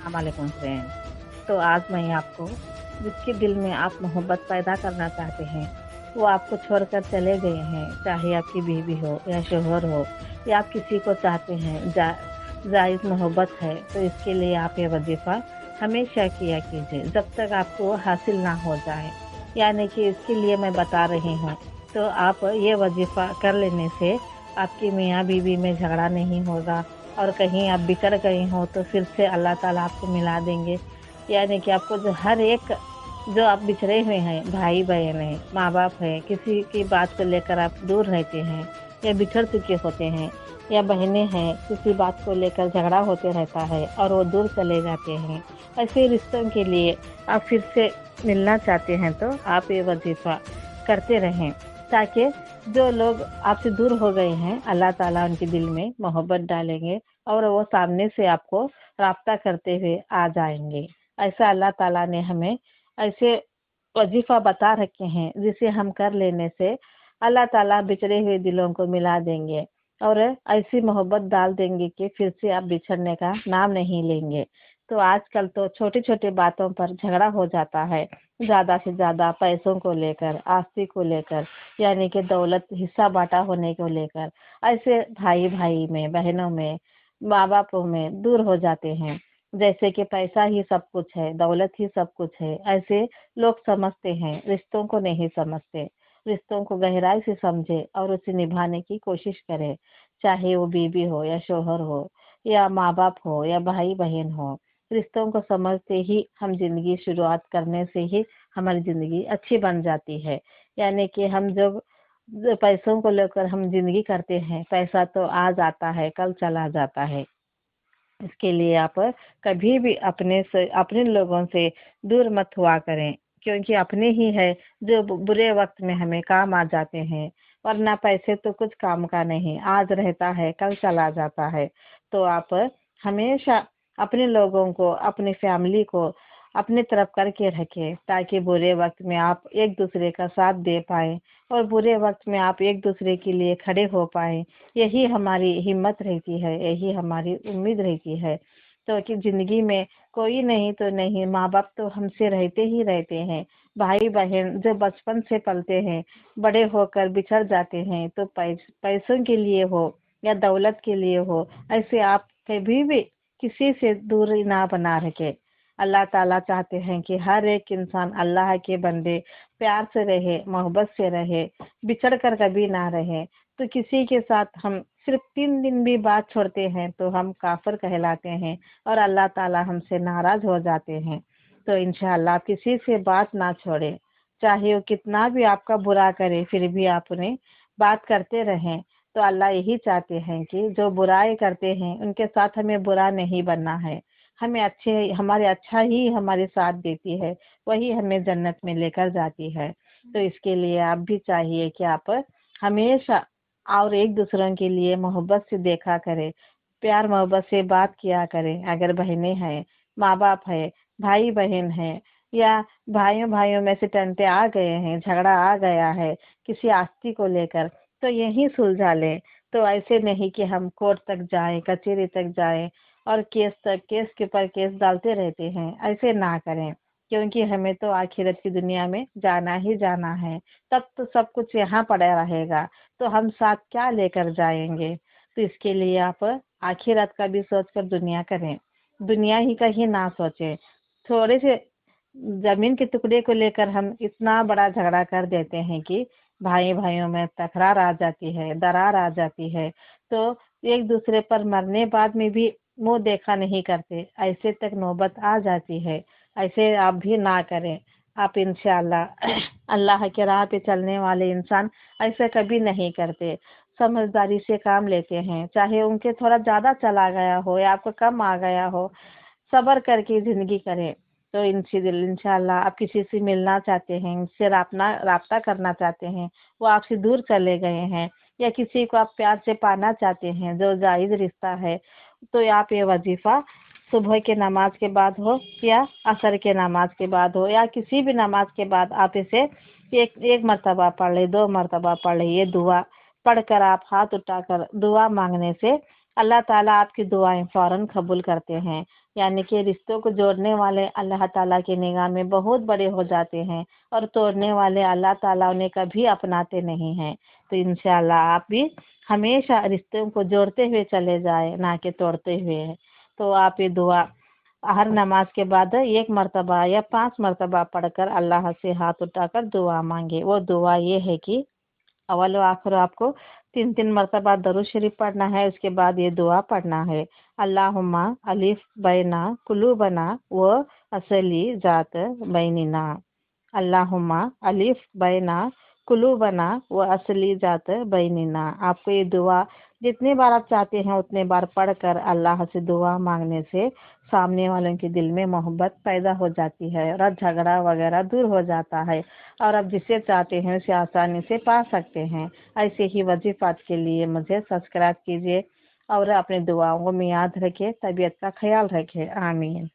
वालेकुम फ्रेंड। तो आज मैं आपको जिसके दिल में आप मोहब्बत पैदा करना चाहते हैं, वो आपको छोड़कर चले गए हैं, चाहे आपकी बीवी हो या शोहर हो या आप किसी को चाहते हैं, जायज़ मोहब्बत है, तो इसके लिए आप ये वजीफ़ा हमेशा किया कीजिए जब तक आपको वो हासिल ना हो जाए। यानी कि इसके लिए मैं बता रही हूँ, तो आप ये वजीफ़ा कर लेने से आपकी मियाँ बीवी में झगड़ा नहीं होगा, और कहीं आप बिछड़ गए हो तो फिर से अल्लाह ताला आपको मिला देंगे। यानी कि आपको जो हर एक जो आप बिछड़े हुए हैं, भाई-बहन हैं, माँ-बाप हैं, किसी की बात को लेकर आप दूर रहते हैं या बिछड़ चुके होते हैं, या बहनें हैं, किसी बात को लेकर झगड़ा होते रहता है और वो दूर चले जाते हैं। ऐसे रिश्तों के लिए आप फिर से मिलना चाहते हैं तो आप ये वजीफ़ा करते रहें, ताकि जो लोग आपसे दूर हो गए हैं, अल्लाह ताला उनके दिल में मोहब्बत डालेंगे और वो सामने से आपको राब्ता करते हुए आ जाएँगे। ऐसा अल्लाह ताला ने हमें ऐसे वजीफ़ा बता रखे हैं, जिसे हम कर लेने से अल्लाह ताला बिछड़े हुए दिलों को मिला देंगे और ऐसी मोहब्बत डाल देंगे कि फिर से आप बिछड़ने का नाम नहीं लेंगे। तो आजकल तो छोटी-छोटी बातों पर झगड़ा हो जाता है, ज़्यादा से ज़्यादा पैसों को लेकर, आस्ती को लेकर, यानी कि दौलत हिस्सा बाँटा होने को लेकर। ऐसे भाई-भाई में, बहनों में, माँ-बापों में दूर हो जाते हैं। जैसे कि पैसा ही सब कुछ है, दौलत ही सब कुछ है, ऐसे लोग समझते हैं, रिश्तों को नहीं समझते। रिश्तों को गहराई से समझे और उसे निभाने की कोशिश करें, चाहे वो बीवी हो या शोहर हो या माँ-बाप हो या भाई-बहन हो। रिश्तों को समझते ही हम ज़िंदगी शुरुआत करने से ही हमारी ज़िंदगी अच्छी बन जाती है। यानी कि हम जब पैसों को लेकर हम ज़िंदगी करते हैं, पैसा तो आज आता है, कल चला जाता है। इसके लिए आप कभी भी अपने लोगों से दूर मत हुआ करें, क्योंकि अपने ही है जो बुरे वक्त में हमें काम आ जाते हैं, वरना पैसे तो कुछ काम का नहीं, आज रहता है कल चला जाता है। तो आप हमेशा अपने लोगों को, अपनी फैमिली को अपनी तरफ करके रखें, ताकि बुरे वक्त में आप एक दूसरे का साथ दे पाए और बुरे वक्त में आप एक दूसरे के लिए खड़े हो पाए। यही हमारी हिम्मत रहती है, यही हमारी उम्मीद रहती है। तो कि ज़िंदगी में कोई नहीं तो नहीं, माँ-बाप तो हमसे रहते ही रहते हैं। भाई-बहन जो बचपन से पलते हैं, बड़े होकर बिछड़ जाते हैं, तो पैसों के लिए हो या दौलत के लिए हो, ऐसे आप कभी भी किसी से दूरी ना बना रखें। अल्लाह ताला चाहते हैं कि हर एक इंसान अल्लाह के बंदे प्यार से रहे, मोहब्बत से रहे, बिछड़ कर कभी ना रहे। तो किसी के साथ हम सिर्फ 3 दिन भी बात छोड़ते हैं तो हम काफ़िर कहलाते हैं और अल्लाह ताला हमसे नाराज़ हो जाते हैं। तो इंशाअल्लाह आप किसी से बात ना छोड़ें, चाहे वो कितना भी आपका बुरा करे, फिर भी आप उन्हें बात करते रहें। तो अल्लाह यही चाहते हैं कि जो बुराई करते हैं, उनके साथ हमें बुरा नहीं बनना है। हमें हमारे अच्छा ही हमारे साथ देती है, वही हमें जन्नत में लेकर जाती है। तो इसके लिए आप भी चाहिए कि आप हमेशा और एक दूसरों के लिए मोहब्बत से देखा करें, प्यार मोहब्बत से बात किया करें। अगर बहनें हैं, माँ-बाप है, भाई-बहन हैं, या भाइयों-भाइयों में से टंटे आ गए हैं, झगड़ा आ गया है किसी आस्ती को लेकर, तो यहीं सुलझा लें। तो ऐसे नहीं कि हम कोर्ट तक जाएँ, कचहरी तक जाएँ और केस के ऊपर केस डालते रहते हैं, ऐसे ना करें। क्योंकि हमें तो आखिरत की दुनिया में जाना ही जाना है, तब तो सब कुछ यहाँ पड़ा रहेगा, तो हम साथ क्या लेकर जाएँगे? तो इसके लिए आप आखिरत का भी सोच कर दुनिया करें, दुनिया ही का ही ना सोचें। थोड़े से ज़मीन के टुकड़े को लेकर हम इतना बड़ा झगड़ा कर देते हैं कि भाई-भाइयों में तकरार आ जाती है, दरार आ जाती है, तो एक दूसरे पर मरने बाद में भी मुँह देखा नहीं करते, ऐसे तक नौबत आ जाती है। ऐसे आप भी ना करें। आप इंशाअल्लाह अल्लाह के राह पे चलने वाले इंसान ऐसा कभी नहीं करते। समझदारी से काम लेते हैं, चाहे उनके थोड़ा ज़्यादा चला गया हो या आपको कम आ गया हो, सब्र करके ज़िंदगी करें। तो इंशाअल्लाह आप किसी से मिलना चाहते हैं, उनसे राब्ता करना चाहते हैं, वो आपसे दूर चले गए हैं, या किसी को आप प्यार से पाना चाहते हैं, जो जायज़ रिश्ता है, तो आप ये वजीफ़ा सुबह के नमाज के बाद हो या असर के नमाज के बाद हो या किसी भी नमाज के बाद आप इसे एक मर्तबा पढ़ लें, 2 मर्तबा पढ़ लें। ये दुआ पढ़कर आप हाथ उठाकर दुआ मांगने से اللہ ताला आपकी दुआएं फौरन कबूल करते हैं। यानी कि रिश्तों को जोड़ने वाले अल्लाह ताला की निगाह में बहुत बड़े हो जाते हैं और तोड़ने वाले अल्लाह ताला उन्हें कभी अपनाते नहीं हैं। तो इंशाल्लाह आप भी हमेशा रिश्तों को जोड़ते हुए चले जाए, ना कि तोड़ते हुए। तो आप ये दुआ हर नमाज के बाद एक मर्तबा या 5 मर्तबा पढ़कर अल्लाह से हाथ उठाकर दुआ मांगे। वो दुआ ये है कि अव्वल व आखिर आपको 3 मर्तबा दरूद शरीफ पढ़ना है। उसके बाद ये दुआ पढ़ना है, अल्लाहुम्मा अलिफ बैना कुलूबना व असली जात बैनिना। अल्लाहुम्मा अलिफ बैना कुलूबना व असली जात बैनिना। आपको ये दुआ जितनी बार आप चाहते हैं उतने बार पढ़कर अल्लाह से दुआ मांगने से सामने वालों के दिल में मोहब्बत पैदा हो जाती है और झगड़ा वगैरह दूर हो जाता है और आप जिसे चाहते हैं उसे आसानी से पा सकते हैं। ऐसे ही वजीफात के लिए मुझे सब्सक्राइब कीजिए और अपनी दुआओं में याद रखें, तबीयत का ख्याल रखें। आमीन।